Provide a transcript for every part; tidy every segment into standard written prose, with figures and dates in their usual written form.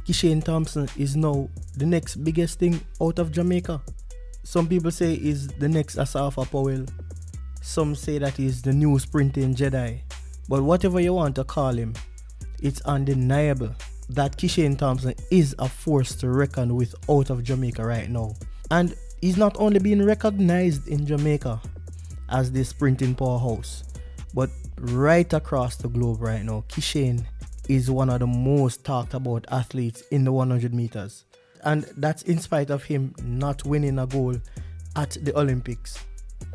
Kishane Thompson is now the next biggest thing out of Jamaica. Some people say he's the next Asafa Powell. Some say that he's the new sprinting Jedi. But whatever you want to call him, it's undeniable that Kishane Thompson is a force to reckon with out of Jamaica right now. And he's not only being recognized in Jamaica as the sprinting powerhouse, but right across the globe right now, Kishane is one of the most talked about athletes in the 100 meters. And that's in spite of him not winning a gold at the Olympics.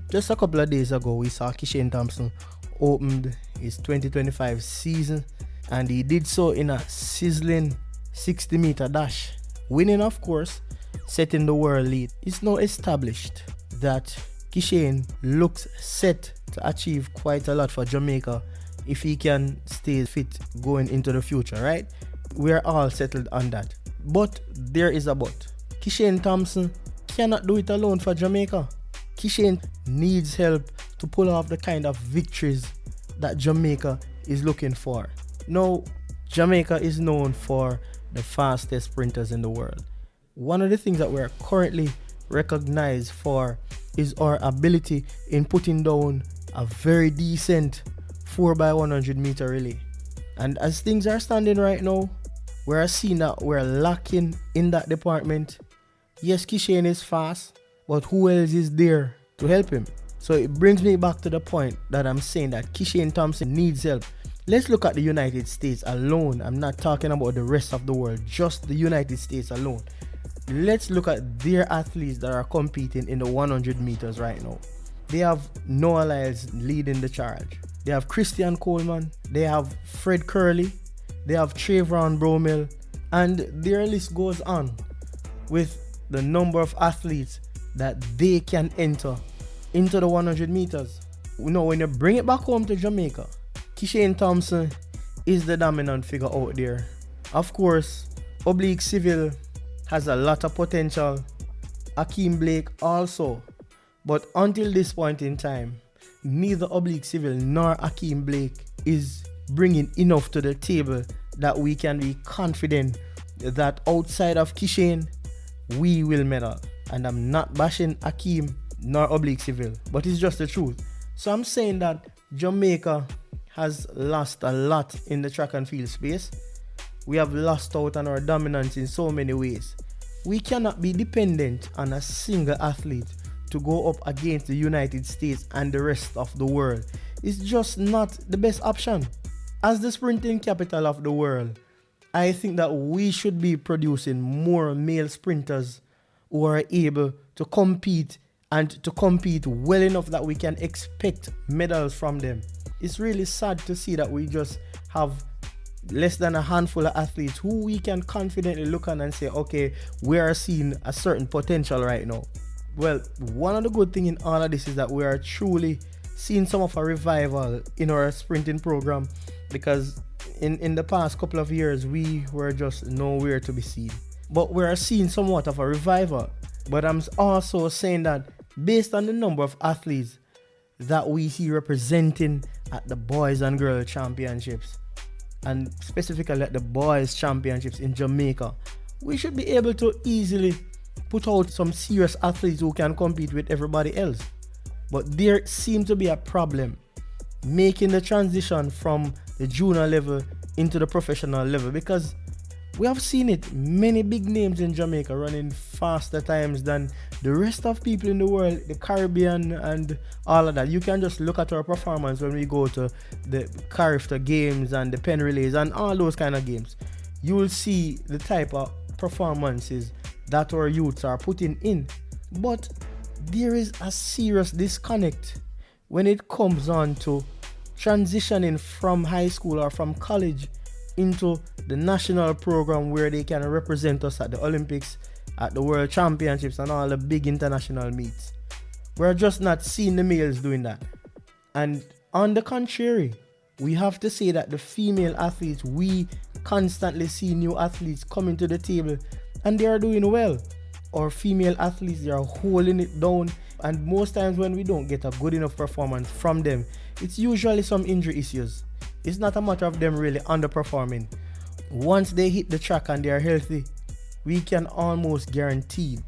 Just a couple of days ago, we saw Kishane Thompson opened his 2025 season, and he did so in a sizzling 60-meter dash, winning, of course, setting the world lead. It's now established that Kishane looks set to achieve quite a lot for Jamaica if he can stay fit going into the future, right? We're all settled on that. But there is a but. Kishane Thompson cannot do it alone for Jamaica. Kishane needs help to pull off the kind of victories that Jamaica is looking for. Now, Jamaica is known for the fastest sprinters in the world. One of the things that we're currently recognized for is our ability in putting down a very decent 4x100 meter relay. And as things are standing right now, we're seeing that we're lacking in that department. Yes, Kishane is fast, but who else is there to help him? So it brings me back to the point that I'm saying that Kishane Thompson needs help. Let's look at the United States alone. I'm not talking about the rest of the world, just the United States alone. Let's look at their athletes that are competing in the 100 meters right now. They have Noah Lyles leading the charge. They have Christian Coleman. They have Fred Curley. They have Trayvon Bromell. And their list goes on with the number of athletes that they can enter into the 100 meters. Now, when you bring it back home to Jamaica, Kishane Thompson is the dominant figure out there. Of course, Oblique Civil has a lot of potential. Akeem Blake also. But until this point in time, neither Oblique Civil nor Akeem Blake is bringing enough to the table that we can be confident that outside of Kishane, we will medal. And I'm not bashing Akeem nor Oblique Civil, but it's just the truth. So I'm saying that Jamaica has lost a lot in the track and field space. We have lost out on our dominance in so many ways. We cannot be dependent on a single athlete to go up against the United States and the rest of the world. It's just not the best option. As the sprinting capital of the world, I think that we should be producing more male sprinters who are able to compete and to compete well enough that we can expect medals from them. It's really sad to see that we just have less than a handful of athletes who we can confidently look on and say, okay, we are seeing a certain potential right now. Well, one of the good things in all of this is that we are truly seeing some of a revival in our sprinting program, because in the past couple of years, we were just nowhere to be seen. But we are seeing somewhat of a revival. But I'm also saying that based on the number of athletes that we see representing at the boys and girls championships, and specifically at the boys championships in Jamaica, we should be able to easily put out some serious athletes who can compete with everybody else. But there seems to be a problem making the transition from the junior level into the professional level, because we have seen it, many big names in Jamaica running faster times than the rest of people in the world, the Caribbean and all of that. You can just look at our performance when we go to the Carifta games and the pen relays and all those kind of games. You will see the type of performances that our youths are putting in. But there is a serious disconnect when it comes on to transitioning from high school or from college into the national program where they can represent us at the Olympics, at the World Championships and all the big international meets. We're just not seeing the males doing that. And on the contrary, we have to say that the female athletes, we constantly see new athletes coming to the table and they are doing well. Our female athletes, they are holding it down, and most times when we don't get a good enough performance from them, it's usually some injury issues. It's not a matter of them really underperforming. once they hit the track and they are healthy, we can almost guarantee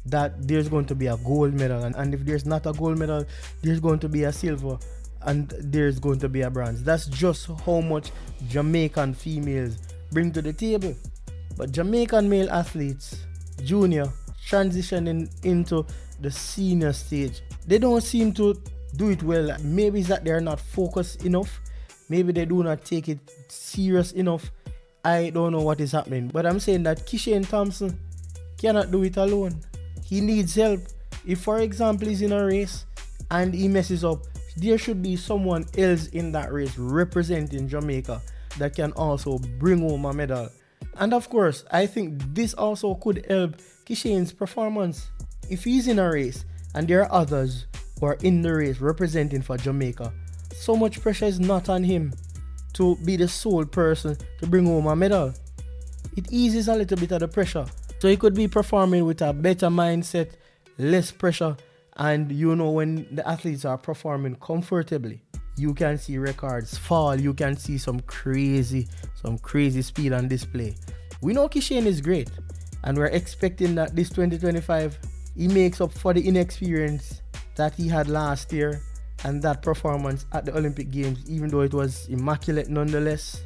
that there's going to be a gold medal. And if there's not a gold medal, there's going to be a silver and there's going to be a bronze. That's just how much Jamaican females bring to the table. But Jamaican male athletes, junior, transitioning into the senior stage, they don't seem to do it well. Maybe it's that they're not focused enough. Maybe they do not take it serious enough. I don't know what is happening. But I'm saying that Kishane Thompson cannot do it alone. He needs help. If, for example, he's in a race and he messes up, there should be someone else in that race representing Jamaica that can also bring home a medal. And of course, I think this also could help Kishane's performance. If he's in a race and there are others who are in the race representing for Jamaica, so much pressure is not on him to be the sole person to bring home a medal. It eases a little bit of the pressure. So he could be performing with a better mindset, less pressure, and when the athletes are performing comfortably, you can see records fall. You can see some crazy speed on display. We know Kishane is great, and we're expecting that this 2025 he makes up for the inexperience that he had last year and that performance at the Olympic Games, even though it was immaculate nonetheless.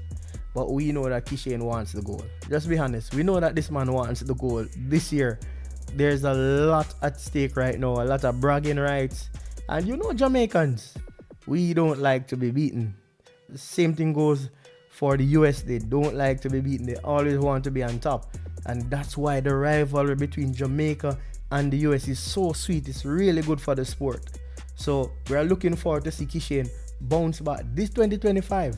But we know that Kishane wants the gold. Just be honest, we know that this man wants the gold this year. There's a lot at stake right now, a lot of bragging rights. And Jamaicans, we don't like to be beaten. The same thing goes for the US. They don't like to be beaten. They always want to be on top. And that's why the rivalry between Jamaica and the US is so sweet. It's really good for the sport. So we're looking forward to see Kishane bounce back this 2025.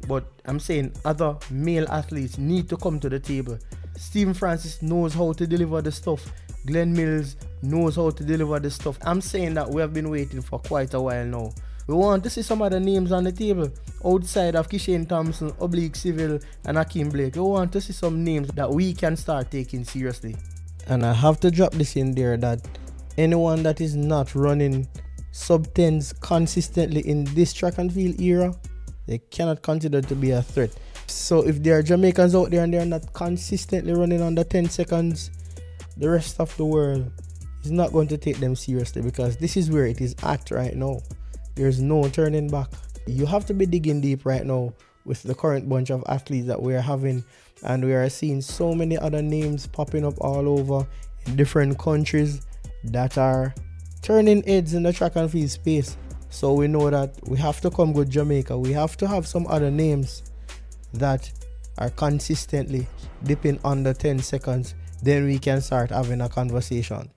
But I'm saying other male athletes need to come to the table. Stephen Francis knows how to deliver the stuff. Glenn Mills knows how to deliver the stuff. I'm saying that we have been waiting for quite a while now. We want to see some other names on the table outside of Kishane Thompson, Civil, and Hakeem Blake. We want to see some names that we can start taking seriously. And I have to drop this in there that anyone that is not running sub-10s consistently in this track and field era, they cannot consider to be a threat. So if there are Jamaicans out there and they're not consistently running under 10 seconds, the rest of the world is not going to take them seriously, because this is where it is at right now. There's no turning back. You have to be digging deep right now with the current bunch of athletes that we are having, and we are seeing so many other names popping up all over in different countries that are turning heads in the track and field space. So we know that we have to come with Jamaica. We have to have some other names that are consistently dipping under 10 seconds. Then we can start having a conversation.